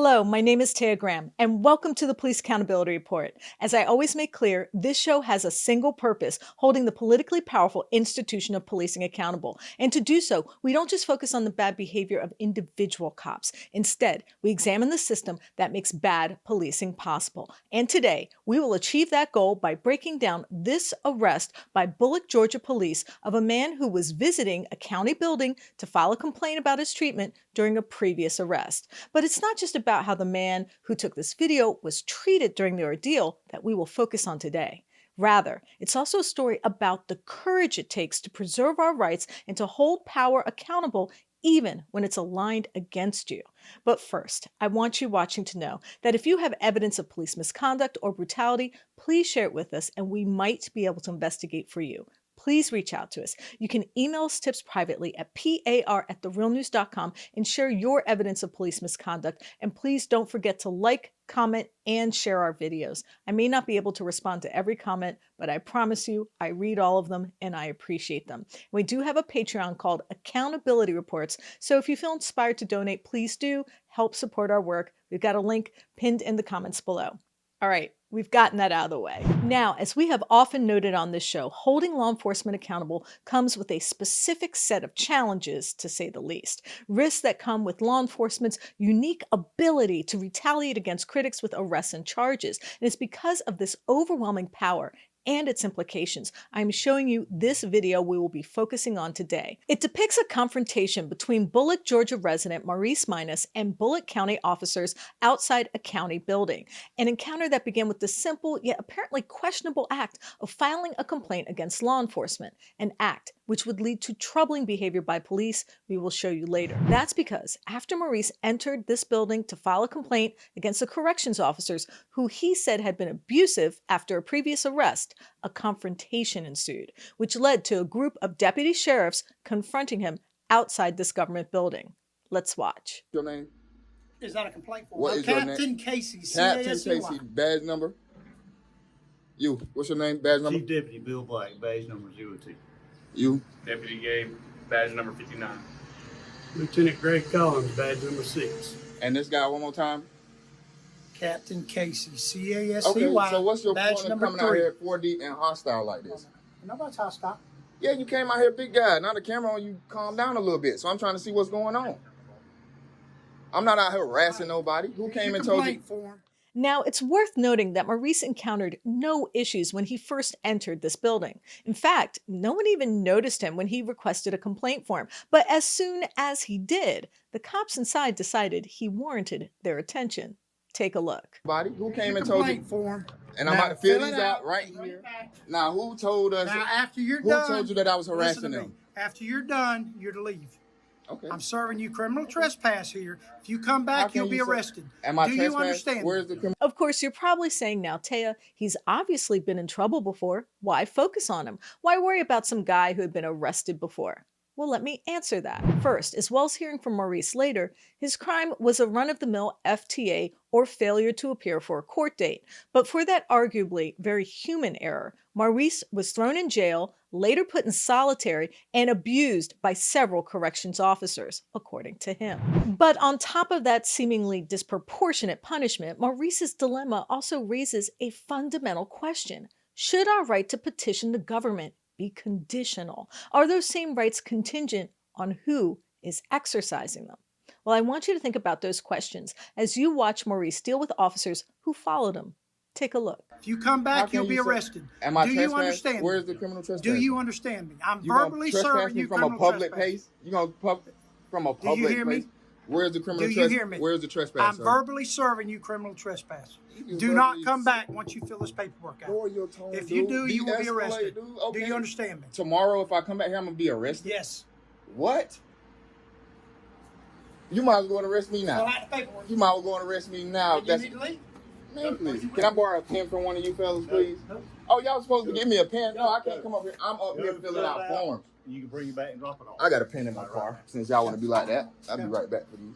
Hello, my name is Taya, and welcome to the Police Accountability Report. As I always make clear, this show has a single purpose, holding the politically powerful institution of policing accountable. And to do so, we don't just focus on the bad behavior of individual cops. Instead, we examine the system that makes bad policing possible. And today, we will achieve that goal by breaking down this arrest by Bulloch, Georgia police of a man who was visiting a county building to file a complaint about his treatment during a previous arrest. But it's not just about how the man who took this video was treated during the ordeal that we will focus on today. Rather, it's also a story about the courage it takes to preserve our rights and to hold power accountable even when it's aligned against you. But first, I want you watching to know that if you have evidence of police misconduct or brutality, please share it with us and we might be able to investigate for you. Please reach out to us. You can email us tips privately at par@therealnews.com and share your evidence of police misconduct. And please don't forget to like, comment, and share our videos. I may not be able to respond to every comment, but I promise you I read all of them and I appreciate them. We do have a Patreon called Accountability Reports, so if you feel inspired to donate, please do help support our work. We've got a link pinned in the comments below. All right, we've gotten that out of the way. Now, as we have often noted on this show, holding law enforcement accountable comes with a specific set of challenges, to say the least. Risks that come with law enforcement's unique ability to retaliate against critics with arrests and charges. And it's because of this overwhelming power and its implications I'm showing you this video we will be focusing on today. It depicts a confrontation between Bulloch, Georgia resident Maurice and Bulloch County officers outside a county building. An encounter that began with the simple yet apparently questionable act of filing a complaint against law enforcement, an act which would lead to troubling behavior by police we will show you later. That's because after Maurice entered this building to file a complaint against the corrections officers who he said had been abusive after a previous arrest, a confrontation ensued, which led to a group of deputy sheriffs confronting him outside this government building. Let's watch. Your name? Is that a complaint for? What is your name? Captain Casey. Captain Casey, badge number? You, what's your name, badge number? Chief Deputy Bill Black, badge number 02. You? Deputy Gabe, badge number 59. Lieutenant Greg Collins, badge number 6. And this guy one more time? Captain Casey, C-A-S-C-Y. Okay, so what's your badge point of number coming 3. out here 4 deep and hostile like this? Nobody's hostile. Yeah, you came out here big guy. Now the camera on you, calm down a little bit. So I'm trying to see what's going on. I'm not out here harassing nobody. Who came and told you? For him. Now, it's worth noting that Maurice encountered no issues when he first entered this building. In fact, no one even noticed him when he requested a complaint form. But as soon as he did, the cops inside decided he warranted their attention. Take a look. Who came and told you? For him. And I'm Now, about to fill fill these it out out right here. Now, who told us? Now, after you're who done. told you that I was listen harassing to me. them? After you're done, you're to leave. Okay. I'm serving you criminal trespass here. If you come back, you'll be arrested. Am I Do trespass? you understand? Where's the criminal? Of course, you're probably saying now, Taya, he's obviously been in trouble before. Why focus on him? Why worry about some guy who had been arrested before? Well, let me answer that. First, as well as hearing from Maurice later, his crime was a run-of-the-mill FTA or failure to appear for a court date. But for that arguably very human error, Maurice was thrown in jail, later put in solitary, and abused by several corrections officers, according to him. But on top of that seemingly disproportionate punishment, Maurice's dilemma also raises a fundamental question. Should our right to petition the government be conditional? Are those same rights contingent on who is exercising them? Well, I want you to think about those questions as you watch Maurice deal with officers who followed him. Take a look. If you come back, you'll be arrested. Am I Do you understand me? Where's the criminal trespass? Do you understand me? I'm You gonna verbally trespass serving me you from a criminal public trespass. place? You gonna from a Do you public hear me? place? Where's the criminal Do trespass? you hear me? Where's the trespass? I'm sir? verbally serving you criminal trespass. You Do not verbally- come back once you fill this paperwork out. Lower your tone, If you do, dude. you will be De-escalate, arrested. dude. Okay. Do you understand me? Tomorrow, if I come back here, I'm gonna be arrested. Yes. What? You might as well go and arrest me now. Fill out the paperwork. You might as well go and arrest me now. You need to leave. Man, please. Can I borrow a pen from one of you fellas, please? No. Oh, y'all supposed to give me a pen? No, I can't come up here. I'm up here filling out forms. You can bring it back and drop it off. I got a pen in my car. Since y'all want to be like that, I'll be right back for these.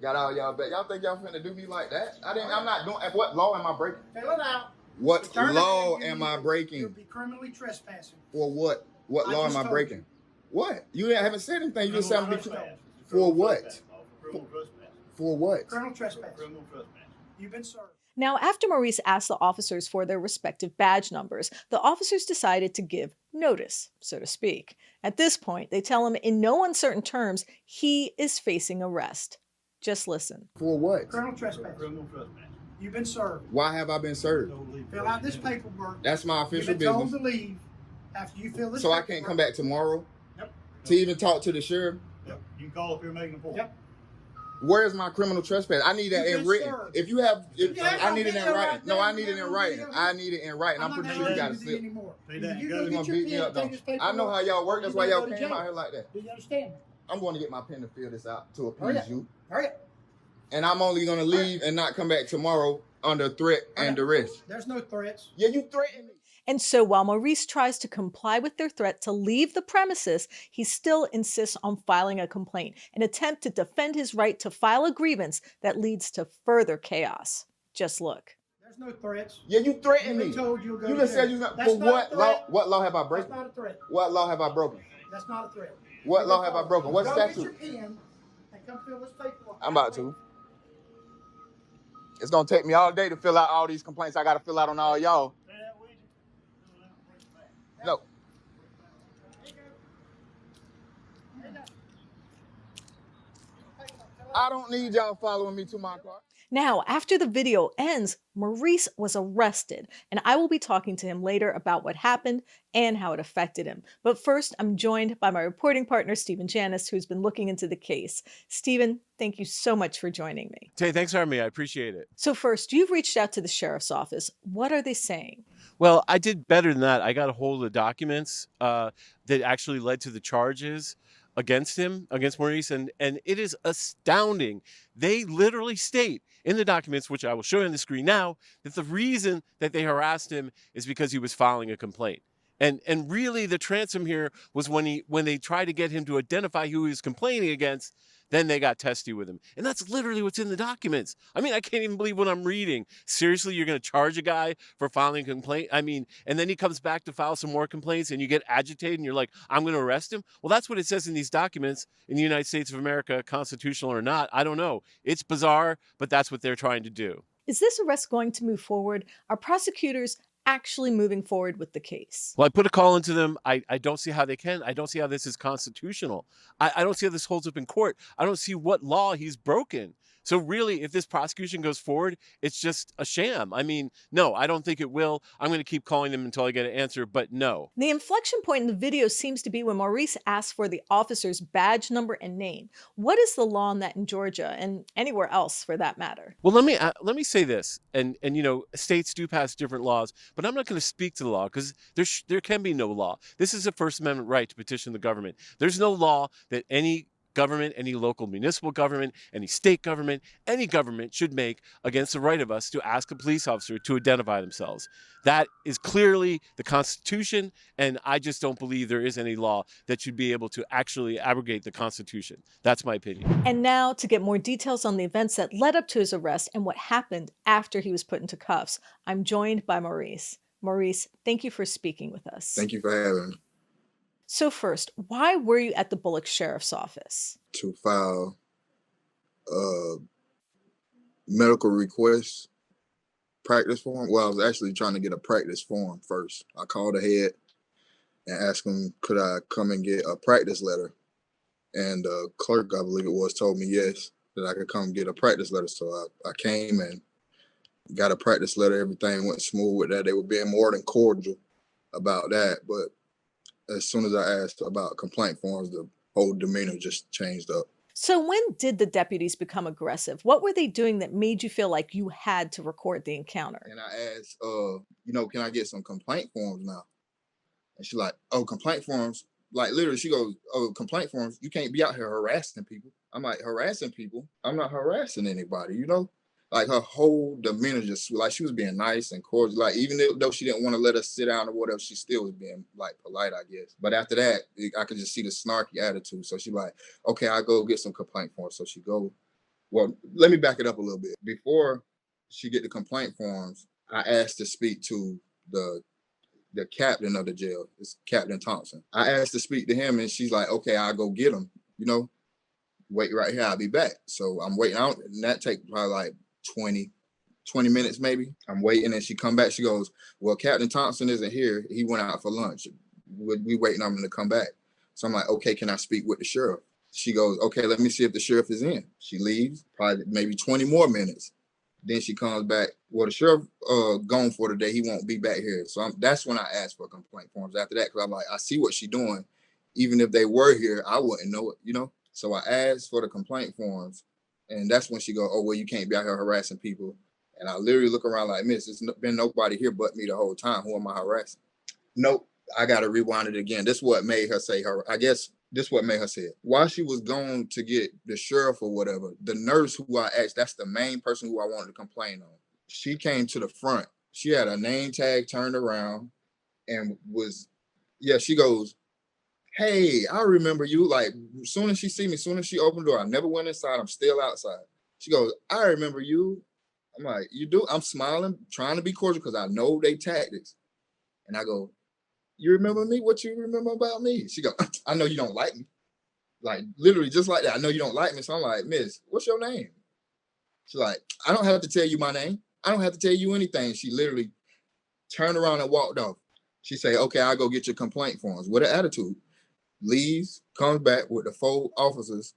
Got all y'all back. Y'all think y'all finna do me like that? I'm not doing. What law am I breaking? Fill it out. What Return it law and am you'll I breaking? You'll be criminally trespassing. For what? What I law just am I told breaking? What? You haven't said anything. You just said I'm Criminal trespass. for what? Criminal trespass. For what? Criminal trespass. Criminal trespass. You've been served. Now, after Maurice asked the officers for their respective badge numbers, the officers decided to give notice, so to speak. At this point, they tell him in no uncertain terms he is facing arrest. Just listen. For what? Criminal trespass. Criminal trespass. You've been served. Why have I been served? Don't leave. Fill out this paperwork. That's my You've official been told business. to leave after you fill this So I paperwork. can't come back tomorrow Yep. to even talk to the sheriff? Yep. You can call if you're making a point. Yep. Where's my criminal trespass? I need that You've in been written. served. If you have, if, You have I no need it in video writing. right No, there. I need it You in have no writing. video. I need it in writing. I'm not pretty gonna sure you got argue to with you slip. anymore. Say that. You Go go to You get gonna your beat me pen, up though. take this paperwork. I know how y'all work. or That's you why gonna y'all go to came jail. out here like that. Do you understand? I'm going to get my pen to fill this out to Hurry appease up. you. Hurry up. And I'm only going to leave and not come back tomorrow under threat and duress. There's no threats. Yeah, you threatened me. And so while Maurice tries to comply with their threat to leave the premises, he still insists on filing a complaint, an attempt to defend his right to file a grievance that leads to further chaos. Just look. There's no threats. Yeah, you threatened You've me. been told you'll go You to just jail. said you not. That's For not a what threat. law? What law have I That's broken? not a threat. What law have I broken? That's not a threat. What You've law been have I told. broken? What Go statute? Get your pen and come fill this paperwork. I'm about to. It's gonna take me all day to fill out all these complaints I gotta fill out on all y'all. Say that, Ouija. Fill it out and bring it back. No. I don't need y'all following me to my car. Now, after the video ends, Maurice was arrested, and I will be talking to him later about what happened and how it affected him. But first, I'm joined by my reporting partner, Janis, who's been looking into the case. Stephen, thank you so much for joining me. Tay, thanks for having me. I appreciate it. So first, you've reached out to the sheriff's office. What are they saying? Well, I did better than that. I got a hold of the documents that actually led to the charges against him, against Maurice, and it is astounding. They literally state in the documents, which I will show you on the screen now, that the reason that they harassed him is because he was filing a complaint. And really the transom here was when they tried to get him to identify who he was complaining against, then they got testy with him. And that's literally what's in the documents. I mean, I can't even believe what I'm reading. Seriously, you're going to charge a guy for filing a complaint? I mean, and then he comes back to file some more complaints and you get agitated and you're like, I'm going to arrest him? Well, that's what it says in these documents in the United States of America, constitutional or not. I don't know. It's bizarre, but that's what they're trying to do. Is this arrest going to move forward? Are prosecutors actually moving forward with the case? Well, I put a call into them. I don't see how they can. I don't see how this is constitutional. I don't see how this holds up in court. I don't see what law he's broken. So really, if this prosecution goes forward, it's just a sham. I mean, no, I don't think it will. I'm going to keep calling them until I get an answer, but no. The inflection point in the video seems to be when Maurice asks for the officer's badge number and name. What is the law on that in Georgia and anywhere else for that matter? Well, let me say this, and you know, states do pass different laws, but I'm not going to speak to the law because there can be no law. This is a First Amendment right to petition the government. There's no law that any government, any local municipal government, any state government, any government should make against the right of us to ask a police officer to identify themselves. That is clearly the Constitution, and I just don't believe there is any law that should be able to actually abrogate the Constitution. That's my opinion. And now to get more details on the events that led up to his arrest and what happened after he was put into cuffs, I'm joined by Maurice. Maurice, thank you for speaking with us. Thank you for having me. So first, why were you at the Bulloch Sheriff's Office? To file a medical request practice form. Well, I was actually trying to get a practice form first. I called ahead and asked him, could I come and get a practice letter? And the clerk, I believe it was, told me yes, that I could come get a practice letter. So I came and got a practice letter. Everything went smooth with that. They were being more than cordial about that. But as soon as I asked about complaint forms, the whole demeanor just changed up. So when did the deputies become aggressive? What were they doing that made you feel like you had to record the encounter? And I asked, can I get some complaint forms now? And she's like, oh, complaint forms? Like literally, she goes, oh, complaint forms? You can't be out here harassing people. I'm like, harassing people? I'm not harassing anybody, you know? Like her whole demeanor just like she was being nice and cordial. Like even though she didn't want to let us sit down or whatever, she still was being like polite, I guess. But after that, I could just see the snarky attitude. So she like, okay, I'll go get some complaint forms. So she go. Well, let me back it up a little bit. Before she get the complaint forms, I asked to speak to the captain of the jail. It's Captain Thompson. I asked to speak to him, and she's like, okay, I'll go get him. You know. wait right here, I'll be back. So I'm waiting out, and that take probably like 20 minutes maybe. I'm waiting, and she come back. She goes, well, Captain Thompson isn't here. He went out for lunch. We waiting on him to come back. So I'm like, okay, can I speak with the sheriff? She goes, okay, let me see if the sheriff is in. She leaves, probably maybe 20 more minutes. Then she comes back. Well, the sheriff gone for the day. He won't be back here. So that's when I asked for complaint forms after that, because I'm like, I see what she's doing. Even if they were here, I wouldn't know it, you know? So I asked for the complaint forms, and that's when she go, oh, well, you can't be out here harassing people. And I literally look around like, miss, there's been nobody here but me the whole time. Who am I harassing? Nope. I got to rewind it again. This is what made her say her, I guess this is what made her say it. While she was going to get the sheriff or whatever, the nurse who I asked, that's the main person who I wanted to complain on. She came to the front. She had a name tag turned around and she goes, hey, I remember you. Like, as soon as she see me, as soon as she opened the door, I never went inside. I'm still outside. She goes, I remember you. I'm like, you do? I'm smiling, trying to be cordial because I know they tactics. And I go, you remember me? What you remember about me? She goes, I know you don't like me. Like, literally just like that. I know you don't like me. So I'm like, miss, what's your name? She's like, I don't have to tell you my name. I don't have to tell you anything. She literally turned around and walked off. She said, okay, I'll go get your complaint forms. With an attitude. Leaves, comes back with the 4 officers.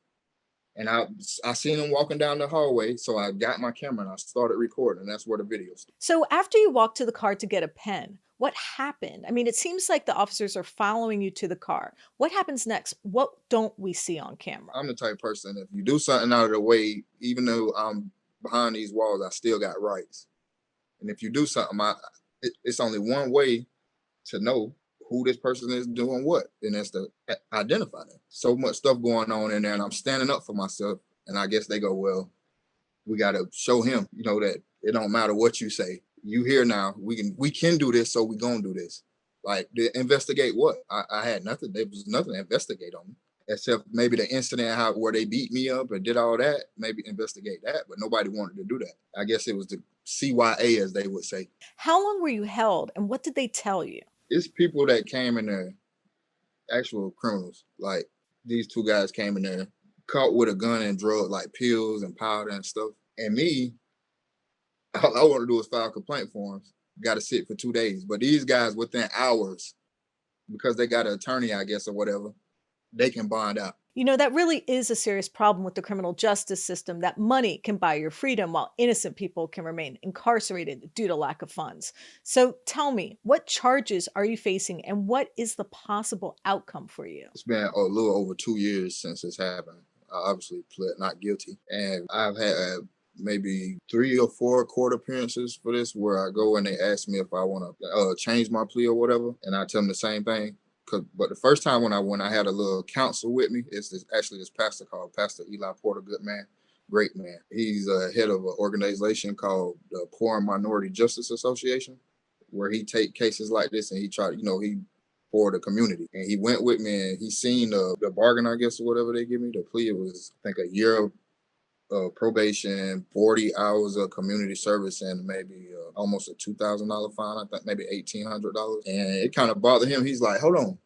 And I seen them walking down the hallway. So I got my camera and I started recording. And that's where the video started. So after you walked to the car to get a pen, what happened? I mean, it seems like the officers are following you to the car. What happens next? What don't we see on camera? I'm the type of person, if you do something out of the way, even though I'm behind these walls, I still got rights. And if you do something, it's only one way to know who this person is doing what, and that's to identify them. So much stuff going on in there, and I'm standing up for myself. And I guess they go, well, we got to show him, that it don't matter what you say. You here now. We can do this, so we gonna do this. Like, to investigate what? I had nothing. There was nothing to investigate on me, except maybe the incident where they beat me up and did all that. Maybe investigate that, but nobody wanted to do that. I guess it was the CYA, as they would say. How long were you held, and what did they tell you? It's people that came in there, actual criminals. Like, these 2 guys came in there, caught with a gun and drug, like pills and powder and stuff. And me, all I want to do is file complaint forms. Got to sit for 2 days. But these guys, within hours, because they got an attorney, I guess, or whatever, they can bond out. That really is a serious problem with the criminal justice system, that money can buy your freedom while innocent people can remain incarcerated due to lack of funds. So tell me, what charges are you facing and what is the possible outcome for you? It's been a little over 2 years since this happened. I obviously pled not guilty. And I've had maybe 3 or 4 court appearances for this, where I go and they ask me if I want to change my plea or whatever. And I tell them the same thing. But the first time when I had a little counsel with me, it's this pastor called Pastor Eli Porter, good man, great man. He's head of an organization called the Poor and Minority Justice Association, where he take cases like this and he try, he for the community. And he went with me and he seen the bargain, I guess, or whatever they give me. The plea, it was, I think, a year of probation, 40 hours of community service, and maybe almost a $2,000 fine. I think maybe $1,800. And it kind of bothered him. He's like, hold on,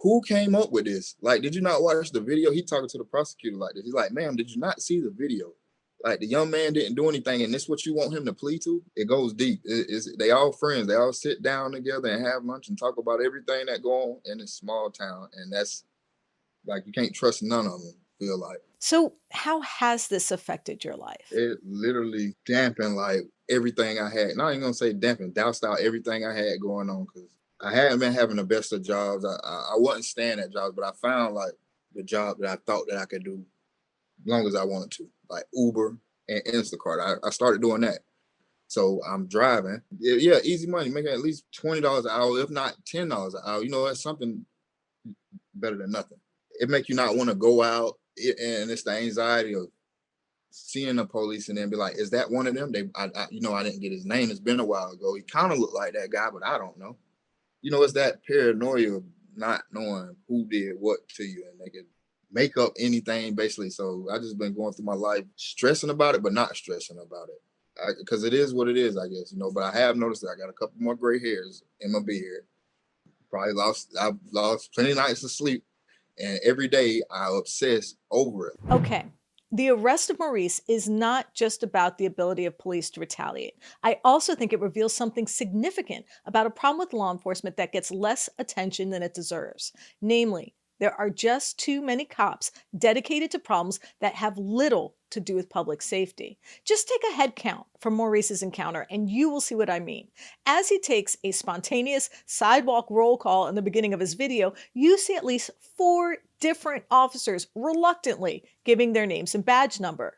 who came up with this? Like, did you not watch the video? He talking to the prosecutor like this. He's like, ma'am, did you not see the video? Like, the young man didn't do anything, and this what you want him to plead to? It goes deep. They all friends. They all sit down together and have lunch and talk about everything that go on in this small town. And that's, like, you can't trust none of them, feel like. So how has this affected your life? It literally dampened, like, everything I had. Not even gonna say dampened, doused out everything I had going on, because I hadn't been having the best of jobs. I wasn't staying at jobs, but I found, like, the job that I thought that I could do as long as I wanted to, like Uber and Instacart. I started doing that. So I'm driving. Yeah, easy money, making at least $20 an hour, if not $10 an hour. That's something better than nothing. It make you not want to go out, and it's the anxiety of seeing the police and then be like, is that one of them? I didn't get his name. It's been a while ago. He kind of looked like that guy, but I don't know. It's that paranoia of not knowing who did what to you, and they can make up anything, basically. So I just been going through my life stressing about it, but not stressing about it. Because it is what it is, I guess, but I have noticed that I got a couple more gray hairs in my beard. I've lost plenty of nights of sleep And every day I obsess over it. Okay. The arrest of Maurice is not just about the ability of police to retaliate. I also think it reveals something significant about a problem with law enforcement that gets less attention than it deserves. Namely, there are just too many cops dedicated to problems that have little to do with public safety. Just take a head count from Maurice's encounter and you will see what I mean. As he takes a spontaneous sidewalk roll call in the beginning of his video, you see at least 4 different officers reluctantly giving their names and badge number.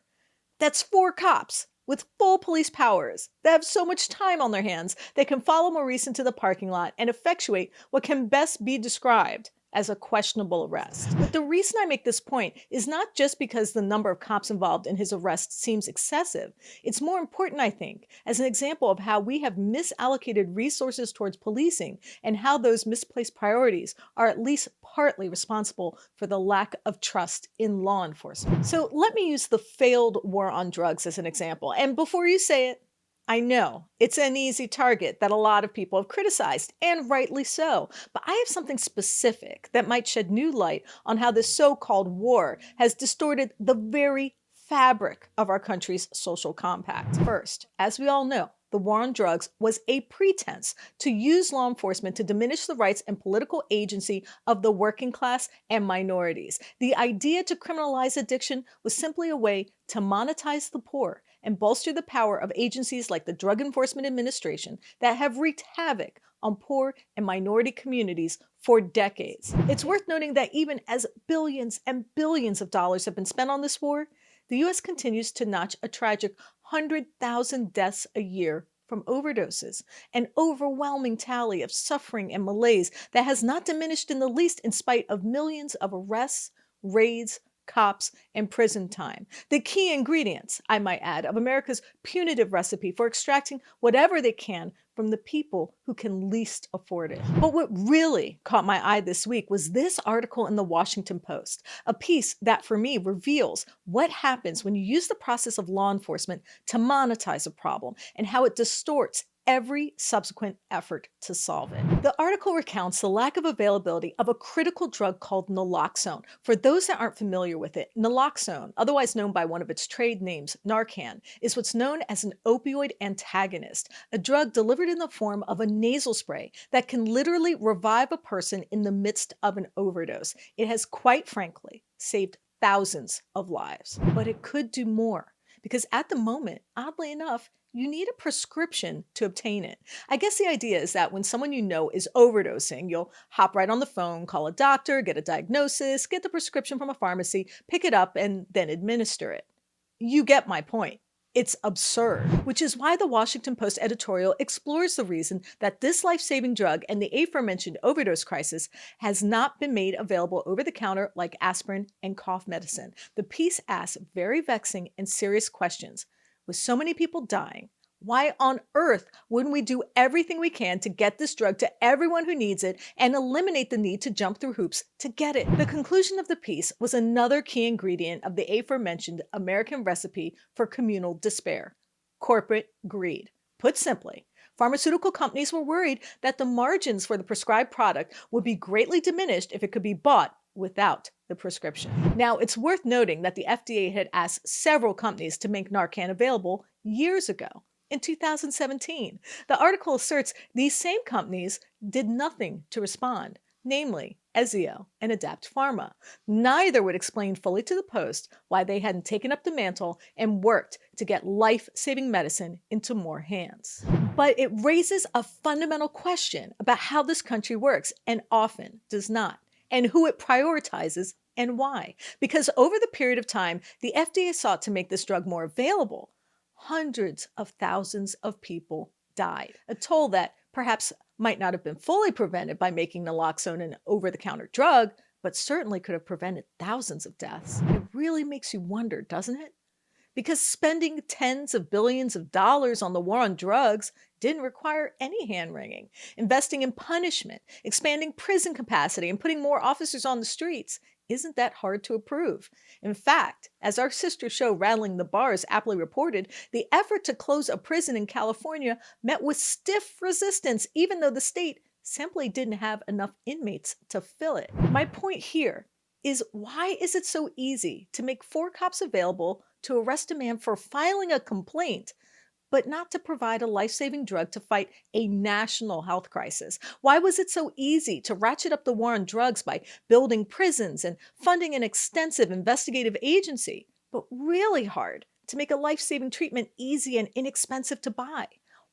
That's 4 cops with full police powers that have so much time on their hands they can follow Maurice into the parking lot and effectuate what can best be described as a questionable arrest. But the reason I make this point is not just because the number of cops involved in his arrest seems excessive. It's more important, I think, as an example of how we have misallocated resources towards policing and how those misplaced priorities are at least partly responsible for the lack of trust in law enforcement. So let me use the failed war on drugs as an example. And before you say it, I know it's an easy target that a lot of people have criticized, and rightly so, but I have something specific that might shed new light on how this so-called war has distorted the very fabric of our country's social compact. First, as we all know, the war on drugs was a pretense to use law enforcement to diminish the rights and political agency of the working class and minorities. The idea to criminalize addiction was simply a way to monetize the poor and bolster the power of agencies like the Drug Enforcement Administration that have wreaked havoc on poor and minority communities for decades. It's worth noting that even as billions and billions of dollars have been spent on this war, the U.S. continues to notch a tragic 100,000 deaths a year from overdoses, an overwhelming tally of suffering and malaise that has not diminished in the least in spite of millions of arrests, raids, cops, and prison time. The key ingredients, I might add, of America's punitive recipe for extracting whatever they can from the people who can least afford it. But what really caught my eye this week was this article in the Washington Post, a piece that for me reveals what happens when you use the process of law enforcement to monetize a problem and how it distorts every subsequent effort to solve it. The article recounts the lack of availability of a critical drug called naloxone. For those that aren't familiar with it, naloxone, otherwise known by one of its trade names, Narcan, is what's known as an opioid antagonist, a drug delivered in the form of a nasal spray that can literally revive a person in the midst of an overdose. It has, quite frankly, saved thousands of lives. But it could do more, because at the moment, oddly enough, you need a prescription to obtain it. I guess the idea is that when someone you know is overdosing, you'll hop right on the phone, call a doctor, get a diagnosis, get the prescription from a pharmacy, pick it up, and then administer it. You get my point. It's absurd, which is why the Washington Post editorial explores the reason that this life-saving drug and the aforementioned overdose crisis has not been made available over the counter like aspirin and cough medicine. The piece asks very vexing and serious questions. With so many people dying, why on earth wouldn't we do everything we can to get this drug to everyone who needs it and eliminate the need to jump through hoops to get it? The conclusion of the piece was another key ingredient of the aforementioned American recipe for communal despair: corporate greed. Put simply, pharmaceutical companies were worried that the margins for the prescribed product would be greatly diminished if it could be bought without the prescription. Now, it's worth noting that the FDA had asked several companies to make Narcan available years ago, in 2017. The article asserts these same companies did nothing to respond, namely Ezio and Adapt Pharma. Neither would explain fully to the Post why they hadn't taken up the mantle and worked to get life-saving medicine into more hands. But it raises a fundamental question about how this country works, and often does not, and who it prioritizes and why. Because over the period of time the FDA sought to make this drug more available, hundreds of thousands of people died. A toll that perhaps might not have been fully prevented by making naloxone an over-the-counter drug, but certainly could have prevented thousands of deaths. It really makes you wonder, doesn't it? Because spending tens of billions of dollars on the war on drugs didn't require any hand-wringing. Investing in punishment, expanding prison capacity, and putting more officers on the streets isn't that hard to approve. In fact, as our sister show Rattling the Bars aptly reported, the effort to close a prison in California met with stiff resistance, even though the state simply didn't have enough inmates to fill it. My point here is why is it so easy to make 4 cops available to arrest a man for filing a complaint, but not to provide a life-saving drug to fight a national health crisis? Why was it so easy to ratchet up the war on drugs by building prisons and funding an extensive investigative agency, but really hard to make a life-saving treatment easy and inexpensive to buy?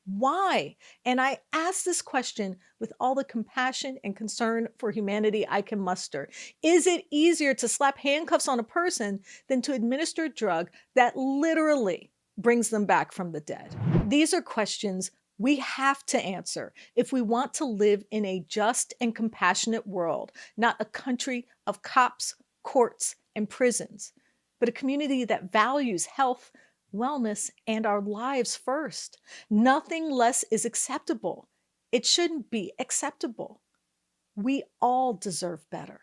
Why? And I ask this question with all the compassion and concern for humanity I can muster. Is it easier to slap handcuffs on a person than to administer a drug that literally brings them back from the dead? These are questions we have to answer if we want to live in a just and compassionate world, not a country of cops, courts, and prisons, but a community that values health, wellness, and our lives first. Nothing less is acceptable. It shouldn't be acceptable. We all deserve better.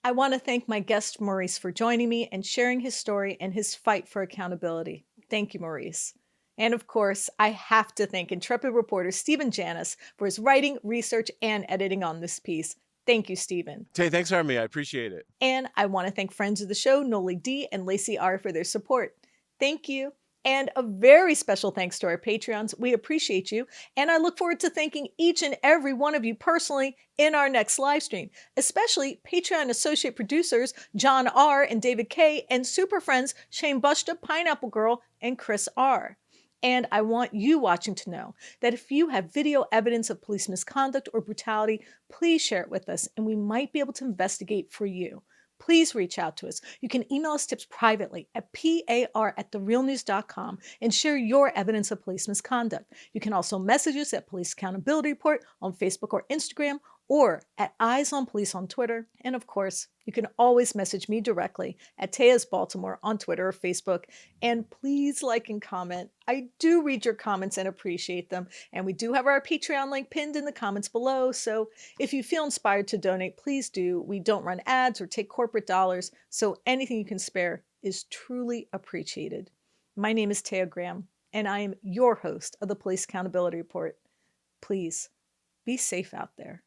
I want to thank my guest, Maurice, for joining me and sharing his story and his fight for accountability. Thank you, Maurice. And of course, I have to thank intrepid reporter Stephen Janis for his writing, research, and editing on this piece. Thank you, Stephen. Tay, thanks for having me. I appreciate it. And I want to thank friends of the show, Noli D and Lacey R, for their support. Thank you. And a very special thanks to our Patreons. We appreciate you. And I look forward to thanking each and every one of you personally in our next live stream, especially Patreon associate producers John R. and David K. and super friends Shane Bushta, Pineapple Girl, and Chris R. And I want you watching to know that if you have video evidence of police misconduct or brutality, please share it with us and we might be able to investigate for you. Please reach out to us. You can email us tips privately at par@therealnews.com and share your evidence of police misconduct. You can also message us at Police Accountability Report on Facebook or Instagram, or at Eyes on Police on Twitter. And of course, you can always message me directly at Taya's Baltimore on Twitter or Facebook. And please like and comment. I do read your comments and appreciate them. And we do have our Patreon link pinned in the comments below. So if you feel inspired to donate, please do. We don't run ads or take corporate dollars, so anything you can spare is truly appreciated. My name is Taya Graham, and I am your host of the Police Accountability Report. Please be safe out there.